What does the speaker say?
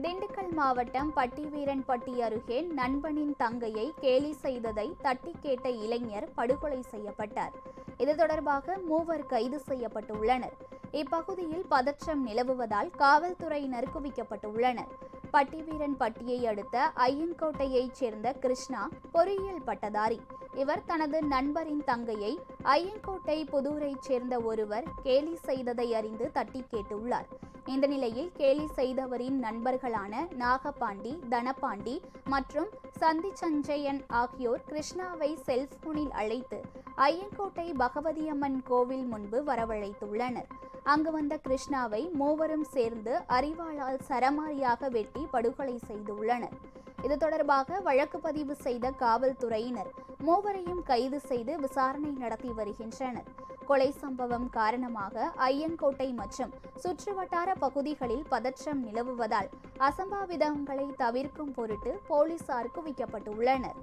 திண்டுக்கல் மாவட்டம் பட்டிவீரன்பட்டி அருகே நண்பனின் தங்கையை கேலி செய்ததை தட்டி கேட்ட இளைஞர் படுகொலை செய்யப்பட்டார். இது தொடர்பாக 3 கைது செய்யப்பட்டுள்ளனர். இப்பகுதியில் பதற்றம் நிலவுவதால் காவல்துறையினர் குவிக்கப்பட்டுள்ளனர். பட்டிவீரன்பட்டியை அடுத்த ஐயங்கோட்டையைச் சேர்ந்த கிருஷ்ணா பொறியியல் பட்டதாரி. இவர் தனது நண்பரின் தங்கையை ஐயங்கோட்டை புதூரைச் சேர்ந்த ஒருவர் கேலி செய்ததை அறிந்து தட்டி கேட்டுள்ளார். இந்த நிலையில் கேலி செய்தவரின் நண்பர்களான நாகபாண்டி, தனபாண்டி மற்றும் சந்திச்சஞ்சயன் ஆகியோர் கிருஷ்ணாவை செல்போனில் அழைத்து ஐயங்கோட்டை பகவதியம்மன் கோவில் முன்பு வரவழைத்துள்ளனர். அங்கு வந்த கிருஷ்ணாவை 3 சேர்ந்து அரிவாளால் சரமாரியாக வெட்டி படுகொலை செய்துள்ளனர். இது தொடர்பாக வழக்கு பதிவு செய்த காவல்துறையினர் 3 கைது செய்து விசாரணை நடத்தி வருகின்றனர். கொலை சம்பவம் காரணமாக ஐயங்கோட்டை மற்றும் சுற்றுவட்டார பகுதிகளில் பதற்றம் நிலவுவதால் அசம்பாவிதங்களை தவிர்க்கும் பொருட்டு போலீசார் குவிக்கப்பட்டுள்ளனர்.